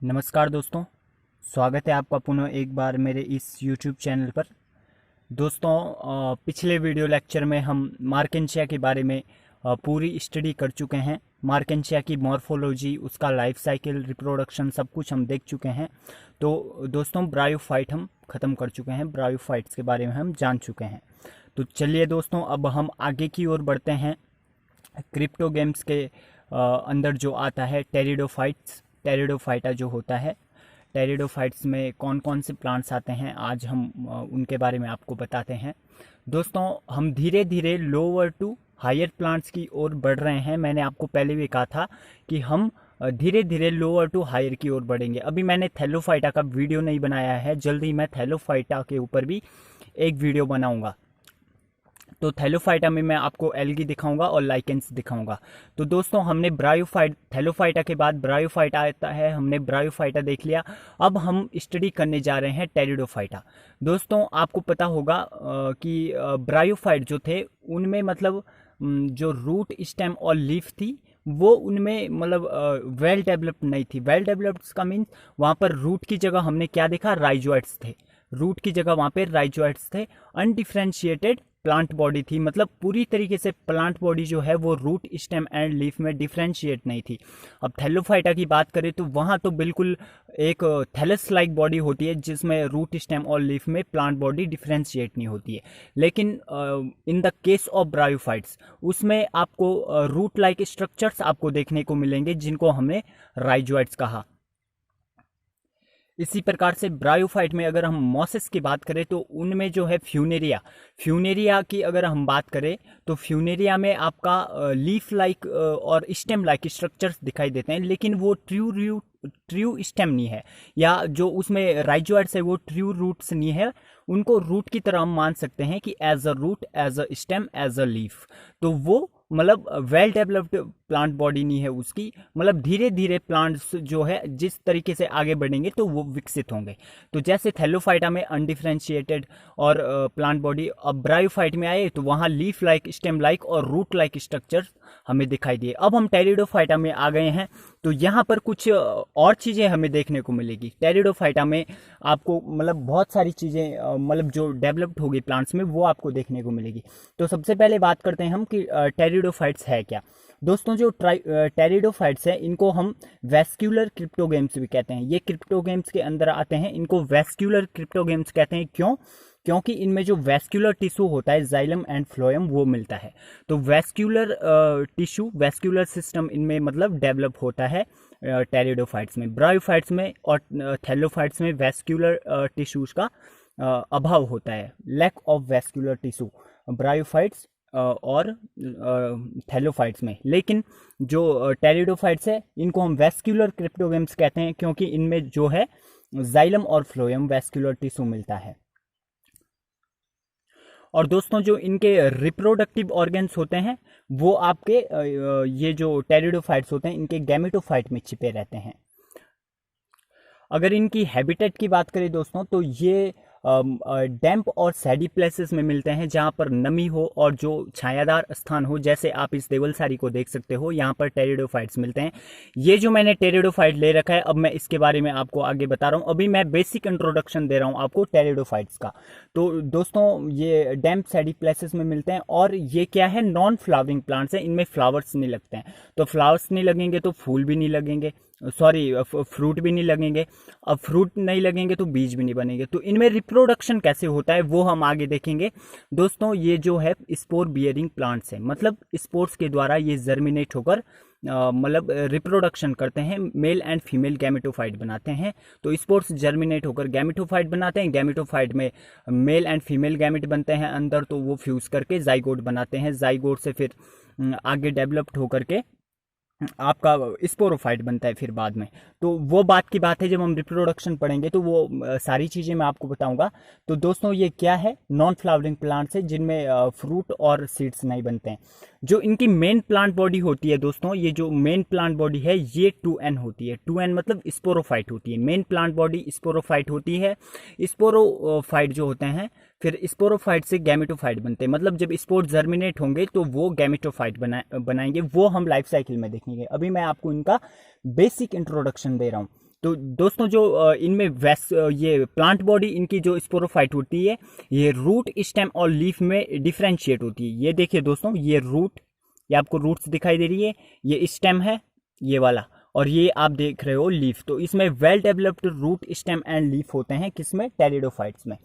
नमस्कार दोस्तों, स्वागत है आपका पुनः एक बार मेरे इस YouTube चैनल पर। दोस्तों, पिछले वीडियो लेक्चर में हम मार्केंशिया के बारे में पूरी स्टडी कर चुके हैं। मार्केंशिया की मॉर्फोलॉजी, उसका लाइफ साइकिल, रिप्रोडक्शन सब कुछ हम देख चुके हैं। तो दोस्तों, ब्रायोफाइट हम ख़त्म कर चुके हैं, ब्रायोफाइट्स के बारे में हम जान चुके हैं। तो चलिए दोस्तों, अब हम आगे की ओर बढ़ते हैं। क्रिप्टो गेम्स के अंदर जो आता है टेरिडोफाइट्स, टेरिडोफाइटा जो होता है, टेरिडोफाइट्स में कौन कौन से प्लांट्स आते हैं, आज हम उनके बारे में आपको बताते हैं। दोस्तों, हम धीरे धीरे लोअर टू हायर प्लांट्स की ओर बढ़ रहे हैं। मैंने आपको पहले भी कहा था कि हम धीरे धीरे लोअर टू हायर की ओर बढ़ेंगे। अभी मैंने थैलोफाइटा का वीडियो नहीं बनाया है, जल्दी मैं थैलोफाइटा के ऊपर भी एक वीडियो बनाऊंगा। तो थैलोफाइटा में मैं आपको एल्गी दिखाऊंगा और लाइकेंस दिखाऊंगा। तो दोस्तों, हमने थैलोफाइटा के बाद ब्रायोफाइटा आता है, हमने ब्रायोफाइटा देख लिया। अब हम स्टडी करने जा रहे हैं टेरिडोफाइटा। दोस्तों, आपको पता होगा कि ब्रायोफाइट जो थे उनमें मतलब जो रूट, स्टेम और लीफ थी वो उनमें मतलब वेल डेवलप्ड नहीं थी। वेल डेवलप्ड का मीन्स वहाँ पर रूट की जगह हमने क्या देखा, राइजोइट्स थे। रूट की जगह वहाँ पे राइजोइट्स थे। अनडिफरेंशिएटेड प्लांट बॉडी थी, मतलब पूरी तरीके से प्लांट बॉडी जो है वो रूट, स्टेम एंड लीफ में डिफरेंशिएट नहीं थी। अब थैलोफाइटा की बात करें तो वहाँ तो बिल्कुल एक थैलस लाइक बॉडी होती है जिसमें रूट, स्टेम और लीफ में प्लांट बॉडी डिफरेंशिएट नहीं होती है। लेकिन in the case of bryophytes उसमें आपको रूट लाइक स्ट्रक्चर्स आपको देखने को मिलेंगे जिनको हमने राइजोइट्स कहा। इसी प्रकार से ब्रायोफाइट में अगर हम मॉसेस की बात करें तो उनमें जो है फ्यूनेरिया की अगर हम बात करें तो फ्यूनेरिया में आपका लीफ लाइक और स्टेम लाइक स्ट्रक्चर्स दिखाई देते हैं, लेकिन वो ट्रू स्टेम नहीं है, या जो उसमें राइजोइट्स है वो ट्रू रूट्स नहीं है। उनको रूट की तरह हम मान सकते हैं कि as a root, as a stem, as a leaf. तो वो मतलब वेल डेवलप्ड प्लांट बॉडी नहीं है उसकी। मतलब धीरे धीरे प्लांट्स जो है जिस तरीके से आगे बढ़ेंगे तो वो विकसित होंगे। तो जैसे थैलोफाइटा में अनडिफरेंशिएटेड और प्लांट बॉडी, अब ब्रायोफाइट में आए तो वहाँ लीफ लाइक, स्टेम लाइक और रूट लाइक स्ट्रक्चर हमें दिखाई दिए। अब हम टेरिडोफाइटा में आ गए हैं तो यहाँ पर कुछ और चीज़ें हमें देखने को मिलेगी। टेरिडोफाइटा में आपको मतलब बहुत सारी चीज़ें मतलब जो डेवलप्ड होगी प्लांट्स में वो आपको देखने को मिलेगी। तो सबसे पहले बात करते हैं हम कि टेरिडोफाइट्स है क्या। दोस्तों, जो टेरिडोफाइट्स है इनको हम वेस्क्यूलर क्रिप्टोगेम्स भी कहते हैं। ये क्रिप्टोगेम्स के अंदर आते हैं, इनको वेस्क्यूलर क्रिप्टोगेम्स कहते हैं। क्यों? क्योंकि इनमें जो वेस्क्यूलर टिश्यू होता है, जाइलम एंड फ्लोएम, वो मिलता है। तो वेस्क्यूलर टिश्यू, वेस्क्यूलर सिस्टम इनमें मतलब डेवलप होता है टेरिडोफाइट्स में। ब्रायोफाइट्स में और थैलोफाइट्स में वेस्क्यूलर टिश्यूज का अभाव होता है, lack of vascular tissue bryophytes और थैलोफाइट्स में। लेकिन जो टेरिडोफाइट्स है इनको हम वेस्क्यूलर क्रिप्टोगेम्स कहते हैं क्योंकि इनमें जो है जाइलम और फ्लोएम वेस्क्यूलर टिश्यू मिलता है। और दोस्तों, जो इनके रिप्रोडक्टिव ऑर्गन्स होते हैं वो आपके ये जो टेरिडोफाइट्स होते हैं इनके गैमेटोफाइट में छिपे रहते हैं। अगर इनकी हैबिटेट की बात करें दोस्तों तो ये डैम्प और सैडी प्लेसेस में मिलते हैं जहां पर नमी हो और जो छायादार स्थान हो। जैसे आप इस देवलसारी को देख सकते हो, यहाँ पर टेरिडोफाइट्स मिलते हैं। ये जो मैंने टेरिडोफाइट ले रखा है, अब मैं इसके बारे में आपको आगे बता रहा हूँ। अभी मैं बेसिक इंट्रोडक्शन दे रहा हूँ आपको टेरिडोफाइट्स का। तो दोस्तों, ये डैम्प सैडी प्लेसेस में मिलते हैं और ये क्या है, नॉन फ्लावरिंग प्लांट्स हैं। इनमें फ्लावर्स नहीं लगते हैं, तो फ्लावर्स नहीं लगेंगे तो फूल भी नहीं लगेंगे, सॉरी फ्रूट भी नहीं लगेंगे। अब फ्रूट नहीं लगेंगे तो बीज भी नहीं बनेंगे। तो इनमें रिप्रोडक्शन कैसे होता है वो हम आगे देखेंगे। दोस्तों, ये जो है स्पोर बियरिंग प्लांट्स है, मतलब स्पोर्स के द्वारा ये जर्मिनेट होकर मतलब रिप्रोडक्शन करते हैं, मेल एंड फीमेल गैमेटोफाइट बनाते हैं। तो स्पोर्स जर्मिनेट होकर गैमेटोफाइट बनाते हैं, गैमेटोफाइट में मेल एंड फीमेल गैमेट बनते हैं अंदर, तो वो फ्यूज करके जाइगोट बनाते हैं। जाइगोट से फिर आगे डेवलप्ड होकर के आपका स्पोरोफाइट बनता है फिर बाद में। तो वो बात की बात है, जब हम रिप्रोडक्शन पढ़ेंगे तो वो सारी चीज़ें मैं आपको बताऊंगा। तो दोस्तों, ये क्या है, नॉन फ्लावरिंग प्लांट्स है जिनमें फ्रूट और सीड्स नहीं बनते हैं। जो इनकी मेन प्लांट बॉडी होती है दोस्तों, ये जो मेन प्लांट बॉडी है ये 2N होती है। 2N मतलब स्पोरोफाइट होती है। मेन प्लांट बॉडी स्पोरोफाइट होती है। स्पोरोफाइट जो होते हैं फिर स्पोरोफाइट से गैमेटोफाइट बनते हैं। मतलब जब स्पोर जर्मिनेट होंगे तो वो गैमेटोफाइट बनाएंगे। वो हम लाइफ साइकिल में देखेंगे। अभी मैं आपको इनका बेसिक इंट्रोडक्शन दे रहा हूँ। तो दोस्तों जो इनमें ये प्लांट बॉडी इनकी जो स्पोरोफाइट होती है, ये रूट, स्टेम और लीफ में डिफ्रेंशिएट होती है। ये देखिए दोस्तों, ये रूट, ये आपको रूट्स दिखाई दे रही है, ये स्टेम है ये वाला, और ये आप देख रहे हो लीफ। तो इसमें well developed root, stem and leaf होते हैं, किसमें? टेरिडोफाइट्स में।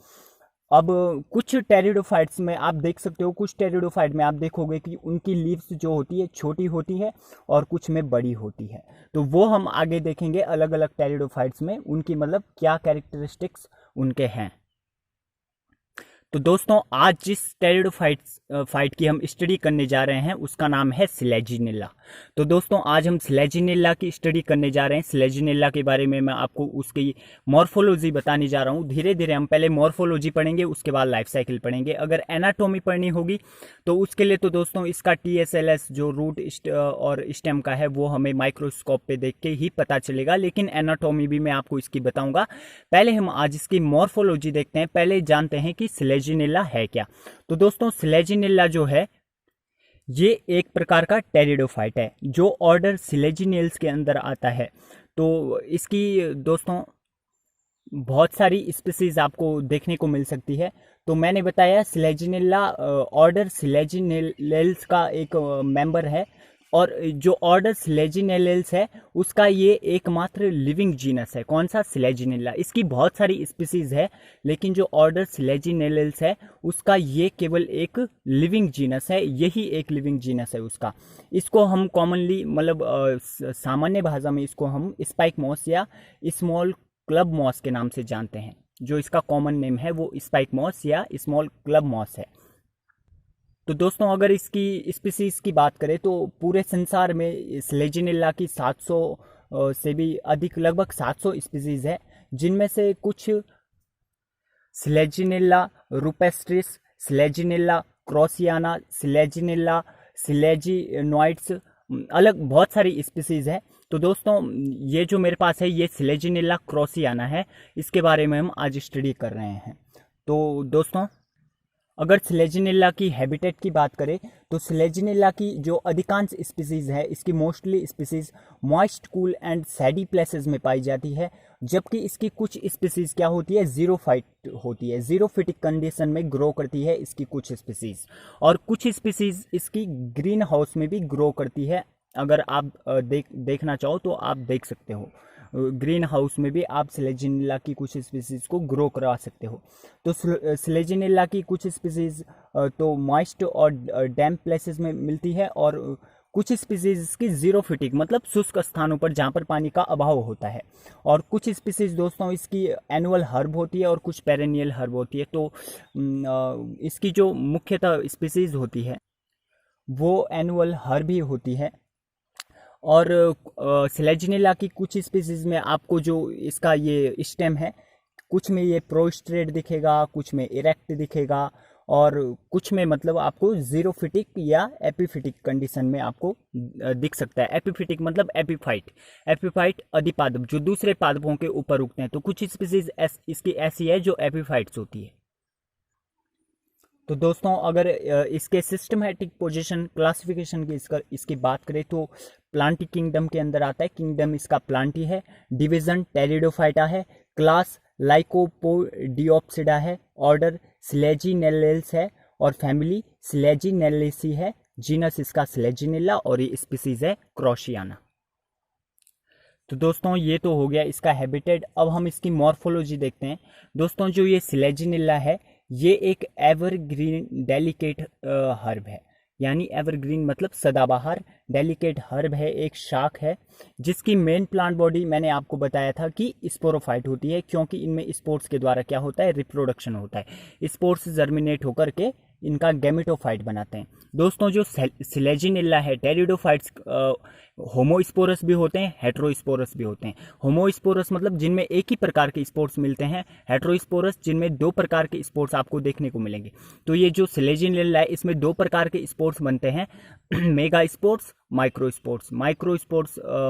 अब कुछ टेरिडोफाइट्स में आप देख सकते हो, कुछ टेरिडोफाइट में आप देखोगे कि उनकी लीव्स जो होती है छोटी होती है और कुछ में बड़ी होती है। तो वो हम आगे देखेंगे अलग अलग टेरिडोफाइट्स में उनकी मतलब क्या कैरेक्टरिस्टिक्स उनके हैं। तो दोस्तों आज जिस टेरिडोफाइट की हम स्टडी करने जा रहे हैं उसका नाम है स्लेजिनिल्ला। तो दोस्तों आज हम स्लेजिनिल्ला की स्टडी करने जा रहे हैं। स्लेजिनिल्ला के बारे में मैं आपको उसकी मॉर्फोलॉजी बताने जा रहा हूँ। धीरे धीरे हम पहले मॉर्फोलॉजी पढ़ेंगे, उसके बाद लाइफ साइकिल पढ़ेंगे। अगर एनाटॉमी पढ़नी होगी तो उसके लिए तो दोस्तों इसका TSLS जो रूट और स्टेम का है वो हमें माइक्रोस्कोप पे देख के ही पता चलेगा, लेकिन एनाटॉमी भी मैं आपको इसकी बताऊंगा। पहले हम आज इसकी मॉर्फोलॉजी देखते हैं। पहले जानते हैं कि स्लेजिनिल्ला है क्या। तो दोस्तों स्लेजिनिल्ला जो है ये एक प्रकार का टेरिडोफाइट है जो ऑर्डर स्लेजिनेल्स के अंदर आता है। तो इसकी दोस्तों बहुत सारी स्पीसीज आपको देखने को मिल सकती है। तो मैंने बताया स्लेजिनिल्ला ऑर्डर स्लेजिनेल्स का एक मेंबर है, और जो ऑर्डर स्लेजिनेल्स है उसका ये एकमात्र लिविंग जीनस है। कौन सा? स्लेजिनिल्ला। इसकी बहुत सारी स्पीसीज है, लेकिन जो ऑर्डर स्लेजिनेल्स है उसका ये केवल एक लिविंग जीनस है, यही एक लिविंग जीनस है उसका। इसको हम कॉमनली मतलब सामान्य भाषा में इसको हम स्पाइक मॉस या स्मॉल क्लब मॉस के नाम से जानते हैं। जो इसका कॉमन नेम है वो स्पाइक मॉस या स्मॉल क्लब मॉस है। तो दोस्तों अगर इसकी स्पीसीज की बात करें तो पूरे संसार में स्लेजिनिल्ला की 700 से भी अधिक, लगभग 700 स्पीसीज है, जिनमें से कुछ स्लेजिनिल्ला रूपेस्ट्रिस, स्लेजिनिल्ला क्रॉसियाना, स्लेजिनिल्ला स्लेजिनोइड्स, अलग बहुत सारी स्पीसीज है। तो दोस्तों ये जो मेरे पास है ये स्लेजिनिल्ला क्रॉसियाना है, इसके बारे में हम आज स्टडी कर रहे हैं। तो दोस्तों अगर स्लेजिनिल्ला की हैबिटेट की बात करें तो स्लेजिनिल्ला की जो अधिकांश स्पीसीज है, इसकी mostly species moist, cool and सैडी places में पाई जाती है, जबकि इसकी कुछ स्पीसीज क्या होती है? जीरोफाइट होती है, जीरोफिटिक कंडीशन में ग्रो करती है इसकी कुछ स्पीसीज, और कुछ स्पीसीज इसकी ग्रीन हाउस में भी ग्रो करती है। अगर आप देखना चाहो तो आप देख सकते हो, ग्रीन हाउस में भी आप स्लेजिनिल्ला की कुछ स्पीसीज को ग्रो करा सकते हो। तो स्लेजिनिल्ला की कुछ स्पीसीज तो मॉइस्ट और डैम्प प्लेसेस में मिलती है, और कुछ स्पीसीज की जीरोफिटिक मतलब शुष्क स्थानों पर जहाँ पर पानी का अभाव होता है, और कुछ स्पीसीज दोस्तों इसकी एनुअल हर्ब होती है और कुछ पेरेनियल हर्ब होती है। तो इसकी जो मुख्यतः स्पीसीज होती है वो एनुअल हर्ब ही होती है। और स्लेजिनिल्ला की कुछ स्पीसीज में आपको जो इसका ये स्टेम है, कुछ में ये प्रोस्ट्रेट दिखेगा, कुछ में इरेक्ट दिखेगा, और कुछ में मतलब आपको जीरोफिटिक या एपिफिटिक कंडीशन में आपको दिख सकता है। एपिफिटिक मतलब एपिफाइट अधिपादप जो दूसरे पादपों के ऊपर उगते हैं। तो कुछ स्पीसीज इसकी ऐसी है जो एपिफाइट्स होती है। तो दोस्तों अगर इसके सिस्टमैटिक पोजीशन क्लासिफिकेशन की इसकी बात करें तो प्लांटी किंगडम के अंदर आता है। किंगडम इसका प्लांटी है, डिवीजन टेरिडोफाइटा है, क्लास लाइकोपोडियोप्सिडा है, ऑर्डर स्लेजिनेल्स है, और फैमिली स्लेजिनेल्लेसी है, जीनस इसका स्लेजिनिल्ला, और ये स्पीसीज है क्रॉसियाना। तो दोस्तों ये तो हो गया इसका हैबिटेट। अब हम इसकी मॉर्फोलॉजी देखते हैं। दोस्तों जो ये स्लेजिनिल्ला है ये एक एवरग्रीन डेलिकेट हर्ब है, यानी एवरग्रीन मतलब सदाबहार, डेलिकेट हर्ब है, एक शाख है, जिसकी मेन प्लांट बॉडी मैंने आपको बताया था कि स्पोरोफाइट होती है, क्योंकि इनमें स्पोर्स के द्वारा क्या होता है? रिप्रोडक्शन होता है। स्पोर्स जर्मिनेट होकर के इनका गैमेटोफाइट बनाते हैं। दोस्तों जो स्लेजिनिल्ला है, टेरिडोफाइट्स होमोस्पोरस भी होते हैं, हेट्रोस्पोरस भी होते हैं। होमोस्पोरस मतलब जिनमें एक ही प्रकार के स्पोर्स मिलते हैं, हेट्रोस्पोरस जिनमें दो प्रकार के स्पोर्स आपको देखने को मिलेंगे। तो ये जो स्लेजिनिल्ला है इसमें दो प्रकार के स्पोर्स बनते हैं, मेगा स्पोर्स, माइक्रोस्पोर्स।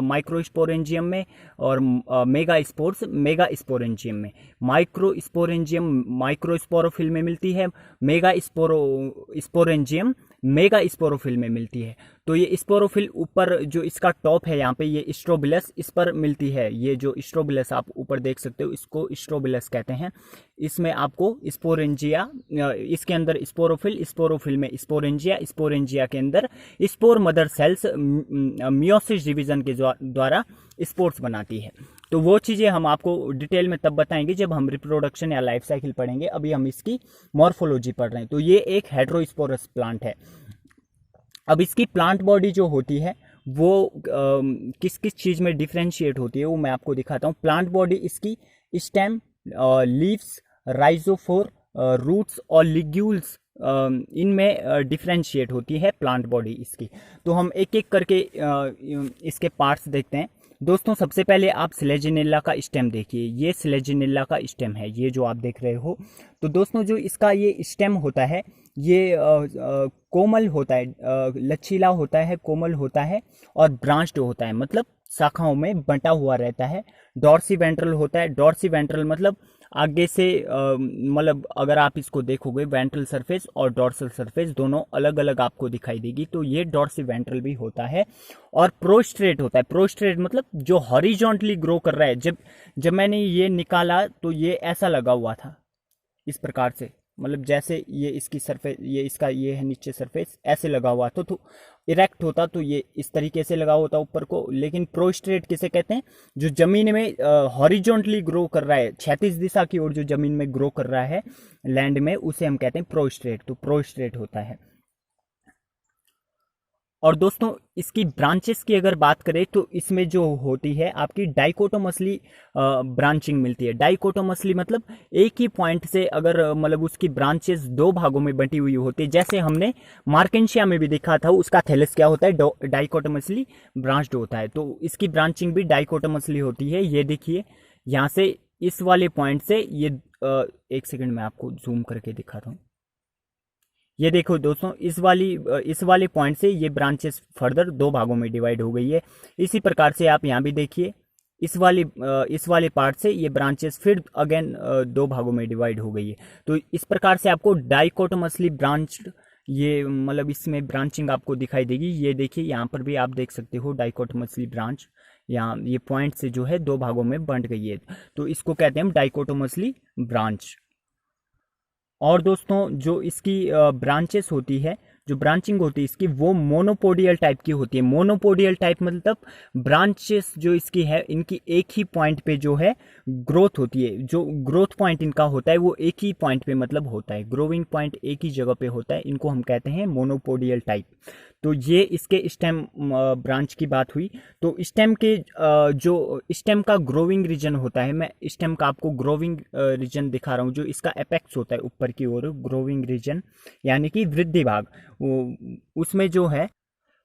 माइक्रोस्पोरेंजियम में, और मेगा स्पोर्स मेगा स्पोरेंजियम में। माइक्रोस्पोरेंजियम माइक्रोस्पोरोफिल में मिलती है, मेगा स्पोरेंजियम मेगा स्पोरोफिल में मिलती है। तो ये स्पोरोफिल ऊपर जो इसका टॉप है यहाँ पे, ये स्ट्रोबिलस इस पर मिलती है। ये जो स्ट्रोबिलस आप ऊपर देख सकते हो, इसको स्ट्रोबिलस कहते हैं। इसमें आपको स्पोरेंजिया, इसके अंदर स्पोरोफिल, स्पोरोफिल में स्पोरेंजिया, स्पोरेंजिया के अंदर spore mother cells meiosis division के द्वारा स्पोर्स बनाती है। तो वो चीज़ें हम आपको डिटेल में तब बताएंगे जब हम रिप्रोडक्शन या लाइफ साइकिल पढ़ेंगे। अभी हम इसकी मॉर्फोलॉजी पढ़ रहे हैं। तो ये एक हेटेरोस्पोरस प्लांट है। अब इसकी प्लांट बॉडी जो होती है वो किस किस चीज़ में डिफ्रेंशिएट होती है वो मैं आपको दिखाता हूँ। प्लांट बॉडी इसकी स्टेम, लीव्स, राइजोफोर, रूट्स और लिग्यूल्स इनमें डिफ्रेंशिएट होती है प्लांट बॉडी इसकी। तो हम एक एक करके इसके पार्ट्स देखते हैं। दोस्तों सबसे पहले आप स्लेजिनेला का स्टेम देखिए। ये स्लेजिनेला का स्टेम है, ये जो आप देख रहे हो। तो दोस्तों जो इसका ये स्टेम होता है ये कोमल होता है, लचीला होता है, कोमल होता है और ब्रांच्ड होता है, मतलब शाखाओं में बंटा हुआ रहता है। डॉर्सी वेंट्रल होता है। डॉर्सी वेंट्रल मतलब आगे से, मतलब अगर आप इसको देखोगे वेंट्रल सरफेस और डॉर्सल सरफेस दोनों अलग अलग आपको दिखाई देगी। तो ये डॉर्सी वेंट्रल भी होता है। और प्रोस्ट्रेट होता है। प्रोस्ट्रेट मतलब जो हॉरिजॉन्टली ग्रो कर रहा है। जब मैंने ये निकाला तो ये ऐसा लगा हुआ था इस प्रकार से, मतलब जैसे ये इसकी सरफेस, ये इसका ये है नीचे सरफेस, ऐसे लगा हुआ था। तो इरेक्ट होता तो ये इस तरीके से लगा होता ऊपर को। लेकिन प्रोस्ट्रेट किसे कहते हैं? जो जमीन में हॉरिजॉन्टली ग्रो कर रहा है, क्षैतिज दिशा की ओर जो जमीन में ग्रो कर रहा है लैंड में, उसे हम कहते हैं प्रोस्ट्रेट। तो प्रोस्ट्रेट होता है। और दोस्तों इसकी ब्रांचेस की अगर बात करें तो इसमें जो होती है आपकी डाइकोटोमसली ब्रांचिंग मिलती है। डाइकोटोमसली मतलब एक ही पॉइंट से अगर मतलब उसकी ब्रांचेस दो भागों में बटी हुई होती है। जैसे हमने मार्केंशिया में भी देखा था, उसका थैलस क्या होता है? डाइकोटोमसली ब्रांच्ड होता है। तो इसकी ब्रांचिंग भी डाइकोटोमसली होती है। ये देखिए यहाँ से इस वाले पॉइंट से ये एक सेकंड में आपको जूम करके दिखाता हूँ। ये देखो दोस्तों, इस वाले पॉइंट से ये ब्रांचेस फर्दर दो भागों में डिवाइड हो गई है। इसी प्रकार से आप यहाँ भी देखिए, इस वाले पार्ट से ये ब्रांचेस फिर अगेन दो भागों में डिवाइड हो गई है। तो इस प्रकार से आपको डाइकोटोमसली ब्रांच्ड, ये मतलब इसमें ब्रांचिंग आपको दिखाई देगी। ये देखिए यहाँ पर भी आप देख सकते हो डाइकोटोमसली ब्रांच, यहाँ ये पॉइंट से जो है दो भागों में बंट गई है। तो इसको कहते हैं हम डाइकोटोमसली ब्रांच। और दोस्तों जो इसकी ब्रांचेस होती है, जो ब्रांचिंग होती है इसकी, वो मोनोपोडियल टाइप की होती है। मोनोपोडियल टाइप मतलब ब्रांचेस जो इसकी है, इनकी एक ही पॉइंट पे जो है ग्रोथ होती है। जो ग्रोथ पॉइंट इनका होता है वो एक ही पॉइंट पे मतलब होता है, ग्रोविंग पॉइंट एक ही जगह पे होता है। इनको हम कहते हैं मोनोपोडियल टाइप। तो ये इसके स्टेम ब्रांच की बात हुई। तो स्टेम के जो स्टेम का ग्रोविंग रीजन होता है, मैं स्टेम का आपको ग्रोविंग रीजन दिखा रहा हूँ। जो इसका एपेक्स होता है ऊपर की ओर, ग्रोविंग रीजन यानी कि वृद्धि भाग, उसमें जो है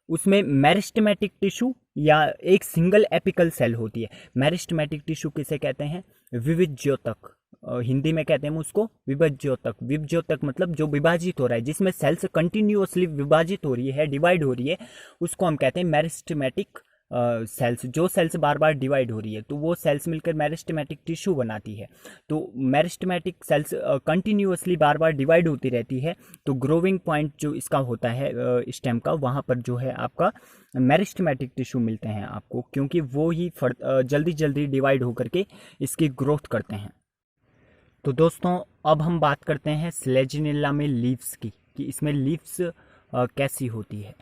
उसमें मेरिस्टेमेटिक टिश्यू या एक सिंगल एपिकल सेल होती है। मेरिस्टेमेटिक टिश्यू किसे कहते हैं? विविज्योतक, हिंदी में कहते हैं उसको विभज्योतक। विभज्योतक मतलब जो विभाजित हो रहा है, जिसमें सेल्स कंटिन्यूअसली विभाजित हो रही है, डिवाइड हो रही है, उसको हम कहते हैं मेरिस्टेमेटिक सेल्स। जो सेल्स बार बार डिवाइड हो रही है तो वो सेल्स मिलकर मेरिस्टेमेटिक टिश्यू बनाती है। तो मेरिस्टेमेटिक सेल्स कंटिन्यूअसली बार बार डिवाइड होती रहती है। तो ग्रोविंग पॉइंट जो इसका होता है स्टेम का, वहाँ पर जो है आपका मेरिस्टेमेटिक टिश्यू मिलते हैं आपको, क्योंकि वो ही जल्दी जल्दी डिवाइड होकर के इसकी ग्रोथ करते हैं। तो दोस्तों अब हम बात करते हैं स्लेजिनेला में लीव्स की, कि इसमें लीव्स कैसी होती है।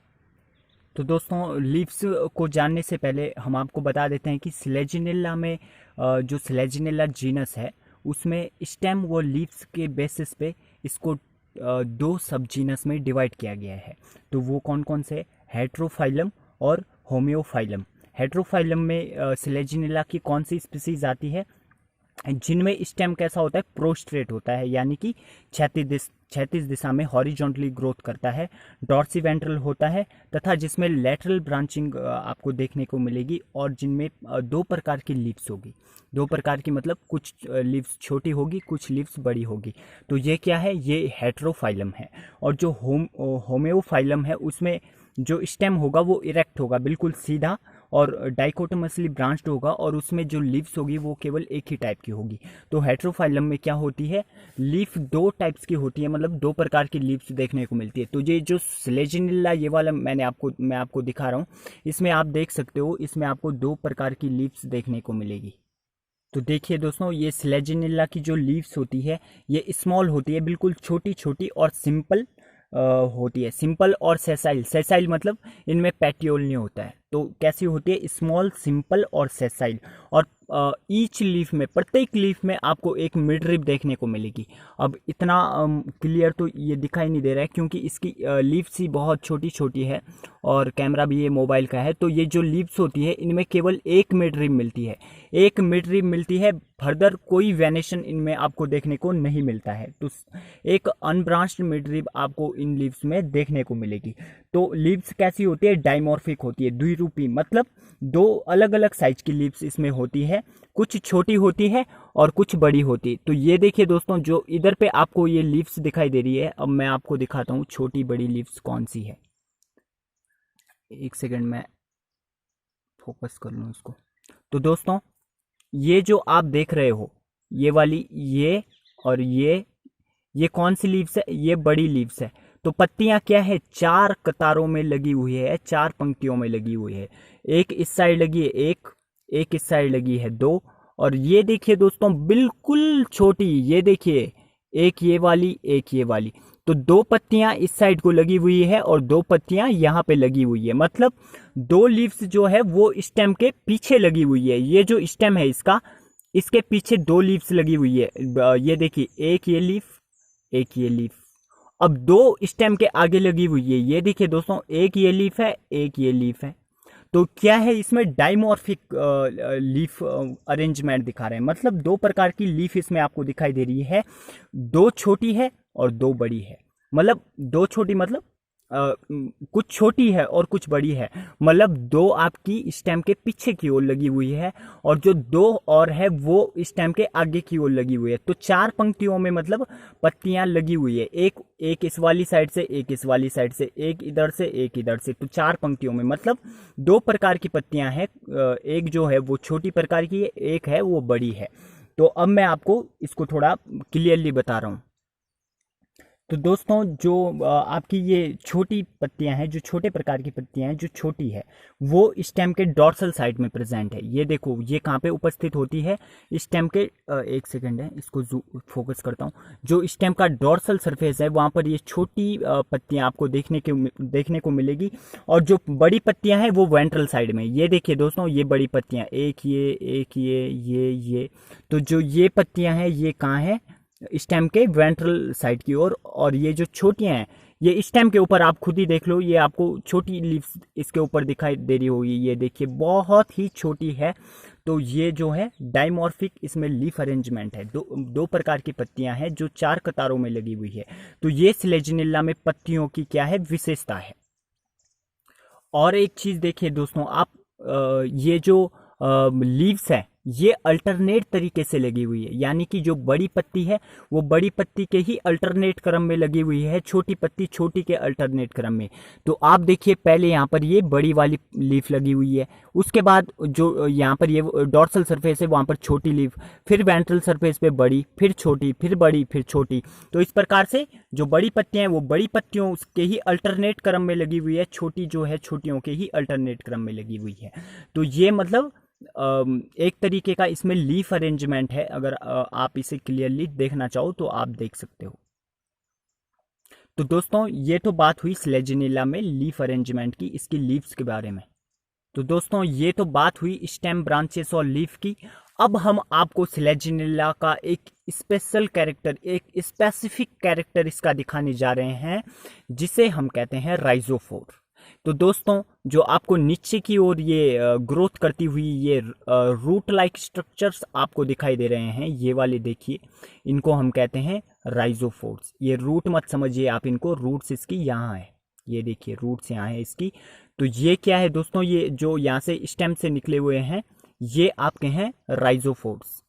तो दोस्तों लीव्स को जानने से पहले हम आपको बता देते हैं कि स्लेजिनेला में जो स्लेजिनेला जीनस है उसमें स्टेम व लीव्स के बेसिस पे इसको दो सब जीनस में डिवाइड किया गया है। तो वो कौन कौन से? हेट्रोफाइलम और होम्योफाइलम। हेट्रोफाइलम में स्लेजिनेला की कौन सी स्पीसीज आती है? जिनमें स्टेम कैसा होता है? प्रोस्ट्रेट होता है, यानी कि क्षैतिज दिशा में हॉरिजॉन्टली ग्रोथ करता है। डॉर्सी वेंट्रल होता है, तथा जिसमें लेटरल ब्रांचिंग आपको देखने को मिलेगी, और जिनमें दो प्रकार की लीव्स होगी। दो प्रकार की मतलब कुछ लीव्स छोटी होगी, कुछ लीव्स बड़ी होगी। तो ये क्या है? ये हेट्रोफाइलम है। और जो होम्योफाइलम है उसमें जो स्टेम होगा वो इरेक्ट होगा, बिल्कुल सीधा, और डाइकोटोमसली ब्रांच्ड होगा, और उसमें जो लीव्स होगी वो केवल एक ही टाइप की होगी। तो हेटेरोफाइलम में क्या होती है, लीफ दो टाइप्स की होती है, मतलब दो प्रकार की लीव्स देखने को मिलती है। तो ये जो स्लेजिनिल्ला ये वाला मैं आपको दिखा रहा हूँ, इसमें आप देख सकते हो, इसमें आपको दो प्रकार की लीव्स देखने को मिलेगी। तो देखिए दोस्तों, ये स्लेजिनिल्ला की जो लीव्स होती है ये स्मॉल होती है, बिल्कुल छोटी छोटी और सिंपल होती है। सिंपल और सेसाइल, सेसाइल मतलब इनमें पैटियोल नहीं होता है। तो कैसी होती है, स्मॉल, सिंपल और सेसाइल। और ईच लीफ में, प्रत्येक लीफ में आपको एक मिड रिब देखने को मिलेगी। अब इतना क्लियर तो ये दिखाई नहीं दे रहा है क्योंकि इसकी लीव्स ही बहुत छोटी छोटी है और कैमरा भी ये मोबाइल का है। तो ये जो लीव्स होती है इनमें केवल एक मिड रिब मिलती है, एक मिड रिब मिलती है, फर्दर कोई वेनेशन इनमें आपको देखने को नहीं मिलता है। तो एक अनब्रांच्ड मिड रिब आपको इन लीव्स में देखने को मिलेगी। तो लीव्स कैसी होती है, डाइमॉर्फिक होती है, द्विरूपी, मतलब दो अलग अलग साइज की लीव्स इसमें होती है, कुछ छोटी होती है और कुछ बड़ी होती है। तो ये देखिए दोस्तों, जो इधर पे आपको ये लीव्स दिखाई दे रही है, अब मैं आपको दिखाता हूँ छोटी बड़ी लीव्स कौन सी है। एक सेकंड में फोकस कर लूँ इसको। तो दोस्तों, ये जो आप देख रहे हो, ये वाली, ये और ये कौन सी लीव्स है, ये बड़ी लीव्स है। तो पत्तियां क्या है, चार कतारों में लगी हुई है, चार पंक्तियों में लगी हुई है। एक इस साइड लगी है, एक इस साइड लगी है, दो। और ये देखिए दोस्तों, बिल्कुल छोटी, ये देखिए, एक ये वाली, एक ये वाली। तो दो पत्तियां इस साइड को लगी हुई है और दो पत्तियां यहाँ पे लगी हुई है, मतलब दो लीव्स जो है वो स्टेम के पीछे लगी हुई है। ये जो स्टेम है इसका, इसके पीछे दो लीव्स लगी हुई है। ये देखिए, एक ये लीफ, एक ये लीफ। अब दो स्टेम के आगे लगी हुई है, ये देखिए दोस्तों, एक ये लीफ है, एक ये लीफ है। तो क्या है, इसमें डाइमॉर्फिक लीफ अरेंजमेंट दिखा रहे हैं, मतलब दो प्रकार की लीफ इसमें आपको दिखाई दे रही है। दो छोटी है और दो बड़ी है, मतलब दो छोटी मतलब कुछ छोटी है और कुछ बड़ी है, मतलब दो आपकी स्टेम के पीछे की ओर लगी हुई है और जो दो और है वो स्टेम के आगे की ओर लगी हुई है। तो चार पंक्तियों में मतलब पत्तियां लगी हुई है, एक इस वाली साइड से, एक इस वाली साइड से, एक इधर से, एक इधर से। तो चार पंक्तियों में मतलब दो प्रकार की पत्तियां हैं, एक जो है वो छोटी प्रकार की है, एक है वो बड़ी है। तो अब मैं आपको इसको थोड़ा क्लियरली बता रहा हूँ। तो दोस्तों, जो आपकी ये छोटी पत्तियां हैं, जो छोटे प्रकार की पत्तियां हैं, जो छोटी है, वो स्टेम के डॉर्सल साइड में प्रेजेंट है। ये देखो, ये कहाँ पे उपस्थित होती है, स्टेम के एक सेकंड है, इसको फोकस करता हूँ। जो स्टेम का डॉर्सल सरफेस है वहाँ पर ये छोटी पत्तियां आपको देखने को मिलेगी। और जो बड़ी पत्तियां हैं वो वेंट्रल साइड में। ये देखिए दोस्तों, ये बड़ी पत्तियां, एक ये। तो जो ये पत्तियां हैं ये कहाँ है, स्टेम के वेंट्रल साइड की ओर। और ये जो छोटियां हैं ये स्टेम के ऊपर, आप खुद ही देख लो, ये आपको छोटी लीव्स इसके ऊपर दिखाई दे रही होगी, ये देखिए बहुत ही छोटी है। तो ये जो है डाइमॉर्फिक इसमें लीफ अरेंजमेंट है, दो प्रकार की पत्तियां हैं जो चार कतारों में लगी हुई है। तो ये स्लेजिनिल्ला में पत्तियों की क्या है, विशेषता है। और एक चीज देखिए दोस्तों, आप ये जो लीव्स है ये अल्टरनेट तरीके से लगी हुई है, यानी कि जो बड़ी पत्ती है वो बड़ी पत्ती के ही अल्टरनेट क्रम में लगी हुई है, छोटी पत्ती छोटी के अल्टरनेट क्रम में। तो आप देखिए, पहले यहाँ पर ये बड़ी वाली लीफ लगी हुई है, उसके बाद जो यहाँ पर ये डॉर्सल सरफेस है वहाँ पर छोटी लीफ, फिर वेंट्रल सरफेस पे बड़ी, फिर छोटी, फिर बड़ी, फिर छोटी। तो इस प्रकार से जो बड़ी पत्तियां हैं वो बड़ी पत्तियों के ही अल्टरनेट क्रम में लगी हुई है, छोटी जो है छोटियों के ही अल्टरनेट क्रम में लगी हुई है। तो ये मतलब एक तरीके का इसमें लीफ अरेंजमेंट है। अगर आप इसे क्लियरली देखना चाहो तो आप देख सकते हो। तो दोस्तों, ये तो बात हुई स्लेजिनिला में लीफ अरेंजमेंट की, इसकी लीव्स के बारे में। तो दोस्तों, ये तो बात हुई स्टेम, ब्रांचेस और लीफ की। अब हम आपको स्लेजिनिला का एक स्पेशल कैरेक्टर, एक स्पेसिफिक कैरेक्टर इसका दिखाने जा रहे हैं, जिसे हम कहते हैं राइजोफोर। तो दोस्तों, जो आपको नीचे की ओर ये ग्रोथ करती हुई ये रूट लाइक स्ट्रक्चर्स आपको दिखाई दे रहे हैं, ये वाले देखिए, इनको हम कहते हैं राइजोफोर्स। ये रूट मत समझिए आप इनको, रूट्स इसकी यहाँ है, ये देखिए रूट्स यहाँ है इसकी। तो ये क्या है दोस्तों, ये जो यहाँ से स्टेम से निकले हुए हैं ये आपके हैं राइजोफोर्स।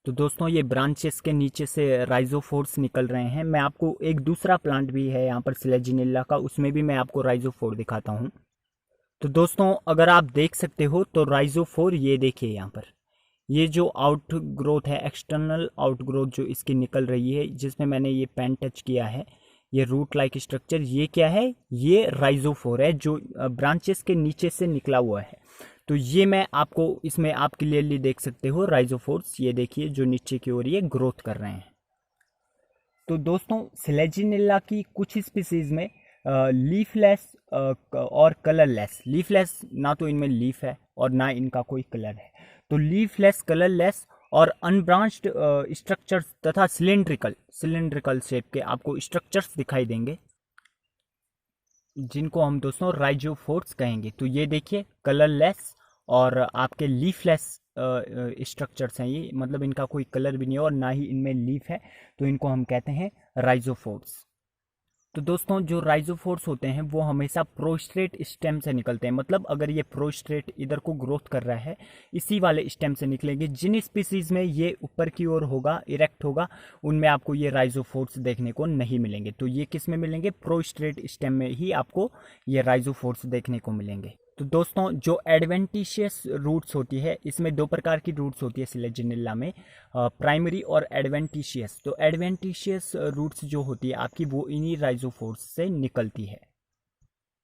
तो दोस्तों ये ब्रांचेस के नीचे से राइजोफोर्स निकल रहे हैं। मैं आपको एक दूसरा प्लांट भी है यहाँ पर सिलेजिनिल्ला का, उसमें भी मैं आपको राइजोफोर दिखाता हूँ। तो दोस्तों अगर आप देख सकते हो तो राइजोफोर ये देखिए यहाँ पर, ये जो आउट ग्रोथ है, एक्सटर्नल आउट ग्रोथ जो इसकी निकल रही है, जिसमें मैंने ये पेन टच किया है, ये रूट लाइक स्ट्रक्चर, ये क्या है, ये राइजोफोर है जो ब्रांचेस के नीचे से निकला हुआ है। तो ये मैं आपको इसमें आप क्लियरली देख सकते हो राइजोफोर्स, ये देखिए जो नीचे की ओर ये ग्रोथ कर रहे हैं। तो दोस्तों सिलेजिनिल्ला की कुछ स्पीसीज में लीफलेस और कलरलेस, लीफलेस ना तो इनमें लीफ है और ना इनका कोई कलर है, तो लीफलेस, कलरलेस और अनब्रांच्ड स्ट्रक्चर्स तथा सिलेंड्रिकल शेप के आपको स्ट्रक्चर्स दिखाई देंगे, जिनको हम दोस्तों राइजोफोर्स कहेंगे। तो ये देखिए कलरलेस और आपके लीफलेस स्ट्रक्चर्स हैं ये, मतलब इनका कोई कलर भी नहीं है और ना ही इनमें लीफ है, तो इनको हम कहते हैं राइजोफोर्स। तो दोस्तों जो राइजोफोर्स होते हैं वो हमेशा प्रोस्ट्रेट स्टेम से निकलते हैं, मतलब अगर ये प्रोस्ट्रेट इधर को ग्रोथ कर रहा है, इसी वाले स्टेम से निकलेंगे। जिन स्पीसीज में ये ऊपर की ओर होगा, इरेक्ट होगा, उनमें आपको ये राइजोफोर्स देखने को नहीं मिलेंगे। तो ये किस में मिलेंगे, प्रोस्ट्रेट स्टेम में ही आपको ये राइजोफोर्स देखने को मिलेंगे। तो दोस्तों जो एडवेंटिशियस रूट्स होती है, इसमें दो प्रकार की रूट्स होती है सिलेजिनिल्ला में, प्राइमरी और एडवेंटिशियस। तो एडवेंटिशियस रूट्स जो होती है आपकी, वो इन्हीं राइजोफोर्स से निकलती है।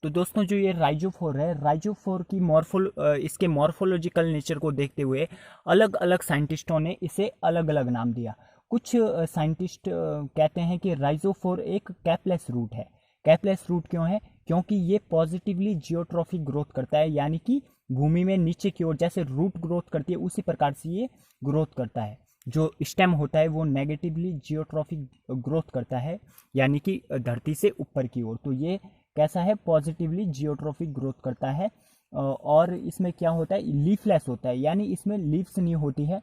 तो दोस्तों जो ये राइजोफोर है, राइजोफोर की इसके मॉर्फोलॉजिकल नेचर को देखते हुए अलग अलग साइंटिस्टों ने इसे अलग अलग नाम दिया। कुछ साइंटिस्ट कहते हैं कि राइजोफोर एक कैपलेस रूट है। कैपलेस रूट क्यों है, क्योंकि ये पॉजिटिवली जियोट्रॉफिक ग्रोथ करता है, यानी कि भूमि में नीचे की ओर जैसे रूट ग्रोथ करती है उसी प्रकार से ये ग्रोथ करता है। जो स्टेम होता है वो नेगेटिवली जियोट्रॉफिक ग्रोथ करता है, यानी कि धरती से ऊपर की ओर। तो ये कैसा है, पॉजिटिवली जियोट्रॉफिक ग्रोथ करता है। और इसमें क्या होता है, लीफलेस होता है, यानी इसमें लीव्स नहीं होती है।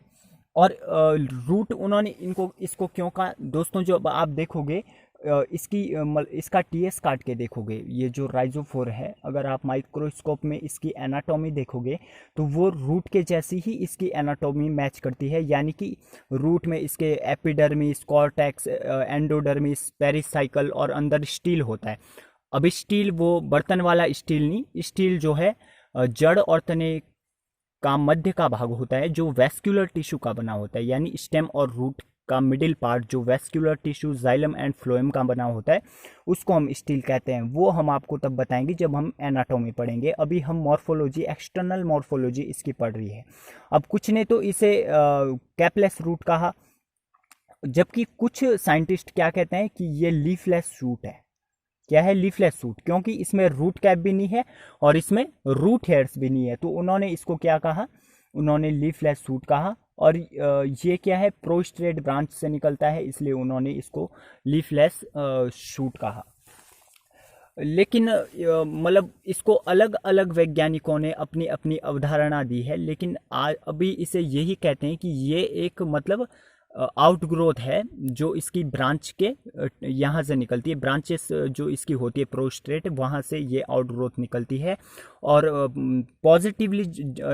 और रूट उन्होंने इसको क्यों कहा दोस्तों, जो आप देखोगे इसका टीएस काट के देखोगे, ये जो राइजोफोर है, अगर आप माइक्रोस्कोप में इसकी एनाटॉमी देखोगे तो वो रूट के जैसी ही इसकी एनाटॉमी मैच करती है, यानी कि रूट में इसके एपिडर्मिस, कॉर्टेक्स, एंडोडर्मिस, पेरिसाइकल और अंदर स्टील होता है। अब स्टील वो बर्तन वाला स्टील नहीं, स्टील जो है जड़ और तने का मध्य का भाग होता है जो वेस्क्यूलर टिश्यू का बना होता है, यानी स्टेम और रूट का मिडिल पार्ट जो vascular tissue, xylem and phloem का बना होता है, उसको हम स्टील कहते हैं। वो हम आपको तब बताएंगे जब हम एनाटॉमी पढ़ेंगे। अभी हम मॉर्फोलॉजी, एक्सटर्नल मॉर्फोलॉजी इसकी पढ़ रही है। अब कुछ ने तो इसे कैपलेस रूट कहा, जबकि कुछ साइंटिस्ट क्या कहते हैं कि ये लीफलेस रूट है। क्या है, लीफलेस रूट, क्योंकि इसमें रूट कैप भी नहीं है और इसमें रूट हेयर्स भी नहीं है, तो उन्होंने इसको क्या कहा, उन्होंने लीफलेस रूट कहा। और ये क्या है, प्रोस्ट्रेट ब्रांच से निकलता है, इसलिए उन्होंने इसको लीफलेस शूट कहा। लेकिन मतलब इसको अलग अलग वैज्ञानिकों ने अपनी अपनी अवधारणा दी है, लेकिन अभी इसे यही कहते हैं कि ये एक मतलब आउटग्रोथ है जो इसकी ब्रांच के यहाँ से निकलती है। ब्रांचेस जो इसकी होती है प्रोस्ट्रेट, वहाँ से ये आउटग्रोथ निकलती है और पॉजिटिवली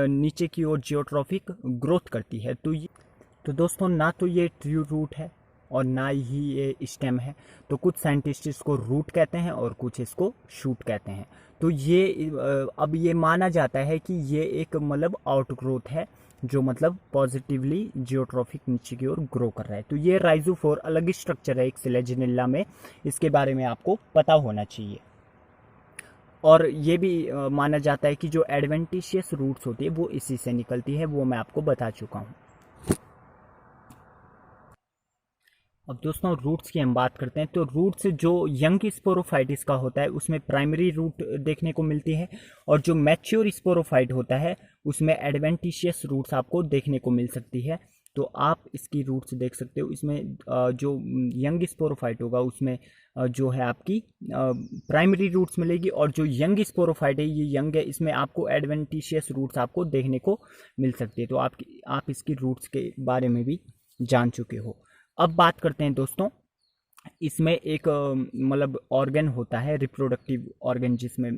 नीचे की ओर जियोट्रॉफिक ग्रोथ करती है। तो दोस्तों ना तो ये ट्रू रूट है और ना ही ये स्टेम है। तो कुछ साइंटिस्ट इसको रूट कहते हैं और कुछ इसको शूट कहते हैं। तो ये अब ये माना जाता है कि ये एक मतलब आउटग्रोथ है जो मतलब पॉजिटिवली जियोट्रॉफिक नीचे की ओर ग्रो कर रहा है। तो ये राइजोफोर अलग स्ट्रक्चर है एक सिलेजिनिल्ला में, इसके बारे में आपको पता होना चाहिए। और ये भी माना जाता है कि जो एडवेंटिशियस रूट्स होती है वो इसी से निकलती है, वो मैं आपको बता चुका हूँ। अब दोस्तों रूट्स की हम बात करते हैं। तो रूट्स जो यंग स्पोरोफाइटिस का होता है उसमें प्राइमरी रूट देखने को मिलती है, और जो मैच्योर स्पोरोफाइट होता है उसमें एडवेंटिशियस रूट्स आपको देखने को मिल सकती है। तो आप इसकी रूट्स देख सकते हो। इसमें जो यंग स्पोरोफाइट होगा उसमें जो है आपकी प्राइमरी रूट्स मिलेगी, और जो यंग स्पोरोफाइट है, ये यंग है, इसमें आपको एडवेंटिशियस रूट्स आपको देखने को मिल सकती है। तो आप इसकी रूट्स के बारे में भी जान चुके हो। अब बात करते हैं दोस्तों, इसमें एक मतलब ऑर्गन होता है, रिप्रोडक्टिव ऑर्गन जिसमें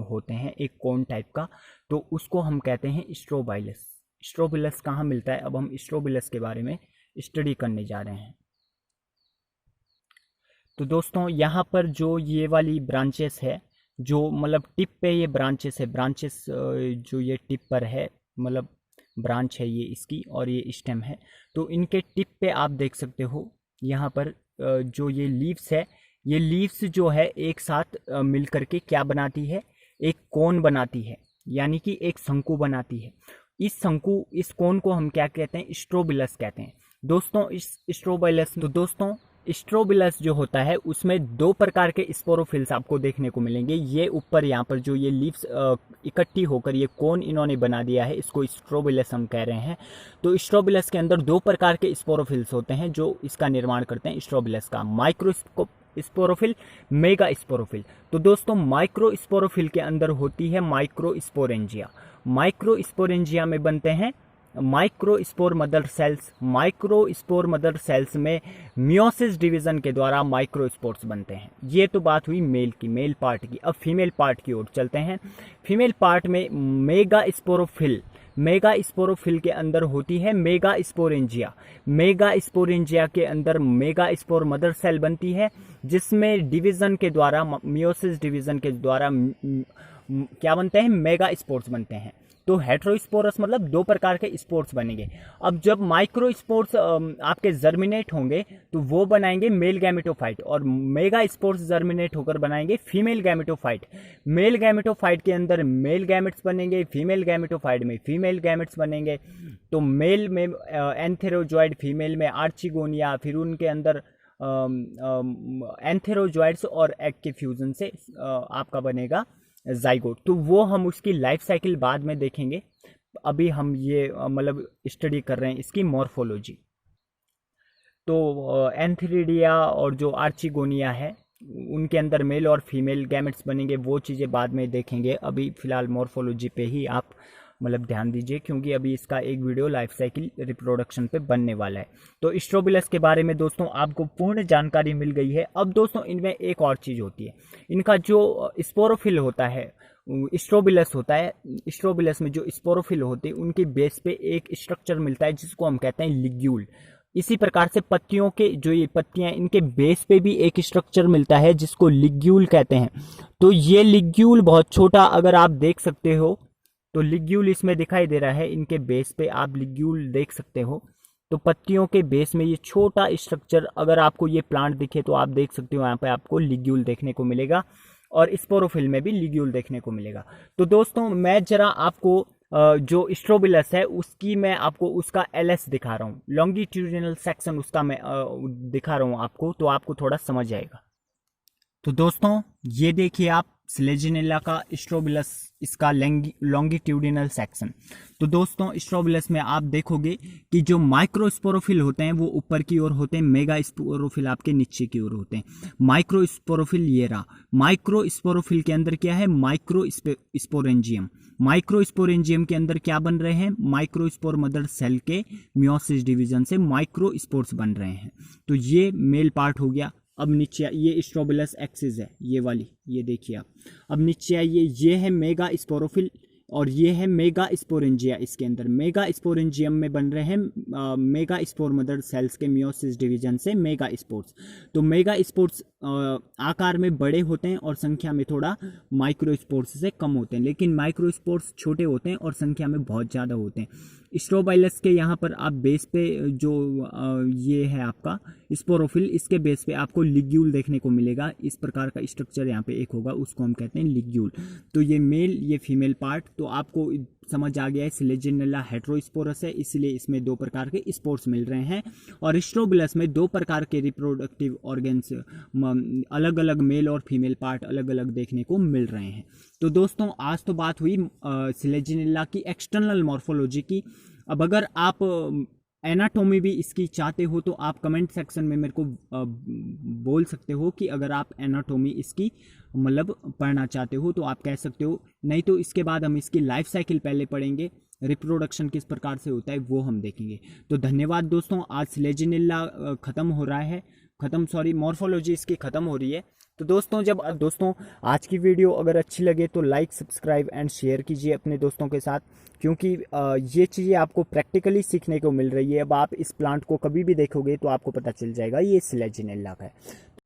होते हैं एक कोन टाइप का, तो उसको हम कहते हैं स्ट्रोबाइलस। स्ट्रोबिलस कहाँ मिलता है, अब हम स्ट्रोबिलस के बारे में स्टडी करने जा रहे हैं। तो दोस्तों यहाँ पर जो ये वाली ब्रांचेस है, जो मतलब टिप पे ये ब्रांचेस है, ब्रांचेस जो ये टिप पर है, मतलब ब्रांच है ये इसकी और ये स्टेम है। तो इनके टिप पे आप देख सकते हो यहाँ पर जो ये लीव्स है, ये लीव्स जो है एक साथ मिल करके क्या बनाती है, एक कोन बनाती है, यानी कि एक शंकु बनाती है। इस कोन को हम क्या कहते हैं, स्ट्रोबिलस कहते हैं दोस्तों। इस स्ट्रोबिलस, तो दोस्तों स्ट्रोबिलस जो होता है उसमें दो प्रकार के स्पोरोफिल्स आपको देखने को मिलेंगे। ये ऊपर यहाँ पर जो ये लीव्स इकट्ठी होकर ये कोन इन्होंने बना दिया है, इसको स्ट्रोबिलस हम कह रहे हैं। तो स्ट्रोबिलस के अंदर दो प्रकार के स्पोरोफिल्स होते हैं जो इसका निर्माण करते हैं स्ट्रोबिलस का, माइक्रोस्कोप स्पोरोफिल, मेगा स्पोरोफिल। तो दोस्तों माइक्रो स्पोरोफिल के अंदर होती है माइक्रोस्पोरेंजिया। माइक्रोस्पोरेंजिया में बनते हैं microspore mother cells. Microspore mother cells में मियोसिस डिवीजन के द्वारा माइक्रोस्पोर्स बनते हैं। ये तो बात हुई मेल की, मेल पार्ट की। अब फीमेल पार्ट की ओर चलते हैं। फीमेल पार्ट में मेगा स्पोरोफिल, मेगा स्पोरोफिल के अंदर होती है मेगा स्पोरेंजिया। मेगा स्पोरेंजिया के अंदर मेगा स्पोर मदर सेल बनती है, जिसमें डिवीजन के द्वारा, मियोसिस डिवीजन के द्वारा क्या बनते हैं, मेगा स्पोर्स बनते हैं। तो हेट्रोस्पोरस मतलब दो प्रकार के स्पोर्स बनेंगे। अब जब माइक्रो स्पोर्स आपके जर्मिनेट होंगे तो वो बनाएंगे मेल गैमेटोफाइट, और मेगा स्पोर्स जर्मिनेट होकर बनाएंगे फीमेल गैमेटोफाइट। मेल गैमेटोफाइट के अंदर मेल गैमेट्स बनेंगे, फीमेल गैमेटोफाइट में फीमेल गैमेट्स बनेंगे। तो मेल में एंथेरोजॉइड, फीमेल में आर्चिगोनिया, फिर उनके अंदर एंथेरोजॉइड्स और एग के फ्यूजन से आपका बनेगा जाइगोट। तो वो हम उसकी लाइफ साइकिल बाद में देखेंगे। अभी हम ये मतलब स्टडी कर रहे हैं इसकी मॉर्फोलॉजी। तो एंथेरिडिया और जो आर्चिगोनिया है उनके अंदर मेल और फीमेल गैमेट्स बनेंगे, वो चीज़ें बाद में देखेंगे। अभी फिलहाल मॉर्फोलॉजी पे ही आप मतलब ध्यान दीजिए, क्योंकि अभी इसका एक वीडियो लाइफ साइकिल रिप्रोडक्शन पे बनने वाला है। तो स्ट्रोबिलस के बारे में दोस्तों आपको पूर्ण जानकारी मिल गई है। अब दोस्तों इनमें एक और चीज़ होती है, इनका जो स्पोरोफिल होता है, स्ट्रोबिलस होता है, स्ट्रोबिलस में जो स्पोरोफिल होते हैं उनके बेस पे एक स्ट्रक्चर मिलता है जिसको हम कहते हैं लिग्यूल। इसी प्रकार से पत्तियों के जो ये पत्तियां, इनके बेस पे भी एक स्ट्रक्चर मिलता है जिसको लिग्यूल कहते हैं। तो ये लिग्यूल बहुत छोटा, अगर आप देख सकते हो तो लिग्यूल इसमें दिखाई दे रहा है, इनके बेस पे आप लिग्यूल देख सकते हो। तो पत्तियों के बेस में ये छोटा स्ट्रक्चर, अगर आपको ये प्लांट दिखे तो आप देख सकते हो यहाँ पे आपको लिग्यूल देखने को मिलेगा, और स्पोरोफिल में भी लिग्यूल देखने को मिलेगा। तो दोस्तों मैं जरा आपको जो स्ट्रोबिलस है उसकी मैं आपको उसका एलएस दिखा रहा हूँ, लॉन्गिट्यूडिनल सेक्शन उसका मैं दिखा रहा हूँ आपको, तो आपको थोड़ा समझ आएगा। तो दोस्तों ये देखिए आप स्लेजिनेला का स्ट्रोबिलस, इसका लॉन्गिट्यूडिनल सेक्शन। तो दोस्तों स्ट्रोबिलस में आप देखोगे कि जो माइक्रोस्पोरोफिल होते हैं वो ऊपर की ओर होते हैं, मेगा स्पोरोफिल आपके नीचे की ओर होते हैं। माइक्रोस्पोरोफिल ये रहा, माइक्रोस्पोरोफिल के अंदर क्या है, माइक्रोस्पोरेंजियम। माइक्रोस्पोरेंजियम के अंदर क्या बन रहे हैं, माइक्रोस्पोर मदर सेल के मियोसिस डिवीजन से माइक्रोस्पोर्स बन रहे हैं। तो ये मेल पार्ट हो गया। अब नीचे ये स्ट्रोबिलस एक्सिस है, ये वाली, ये देखिए आप। अब नीचे आइए, ये है मेगा स्पोरोफिल और ये है मेगा स्पोरेंजिया। इसके अंदर मेगा स्पोरेंजियम में बन रहे हैं मेगा स्पोर मदर सेल्स के मियोसिस डिवीजन से मेगा स्पोर्स। तो मेगा स्पोर्स आकार में बड़े होते हैं और संख्या में थोड़ा माइक्रोस्पोर्स से कम होते हैं, लेकिन माइक्रोस्पोर्स छोटे होते हैं और संख्या में बहुत ज़्यादा होते हैं। स्ट्रोबाइलस के यहाँ पर आप बेस पे जो ये है आपका स्पोरोफिल, इसके बेस पे आपको लिग्यूल देखने को मिलेगा। इस प्रकार का स्ट्रक्चर यहाँ पे एक होगा, उसको हम कहते हैं लिग्यूल। तो ये मेल, ये फीमेल पार्ट, तो आपको समझ आ गया है स्लेजिनेला हेट्रोस्पोरस है, इसलिए इसमें दो प्रकार के स्पोर्स मिल रहे हैं। और स्ट्रोबिलस में दो प्रकार के रिप्रोडक्टिव ऑर्गन्स, अलग अलग मेल और फीमेल पार्ट अलग अलग देखने को मिल रहे हैं। तो दोस्तों आज तो बात हुई स्लेजिनेला की एक्सटर्नल मॉर्फोलॉजी की। अब अगर आप एनाटॉमी भी इसकी चाहते हो तो आप कमेंट सेक्शन में मेरे को बोल सकते हो कि अगर आप एनाटॉमी इसकी मतलब पढ़ना चाहते हो तो आप कह सकते हो, नहीं तो इसके बाद हम इसकी लाइफ साइकिल पहले पढ़ेंगे, रिप्रोडक्शन किस प्रकार से होता है वो हम देखेंगे। तो धन्यवाद दोस्तों, आज स्लेजिनेला खत्म हो रहा है, मॉर्फोलॉजी इसकी खत्म हो रही है। तो दोस्तों आज की वीडियो अगर अच्छी लगे तो लाइक सब्सक्राइब एंड शेयर कीजिए अपने दोस्तों के साथ, क्योंकि ये चीज़ें आपको प्रैक्टिकली सीखने को मिल रही है। अब आप इस प्लांट को कभी भी देखोगे तो आपको पता चल जाएगा ये सिलेजिनेला का है।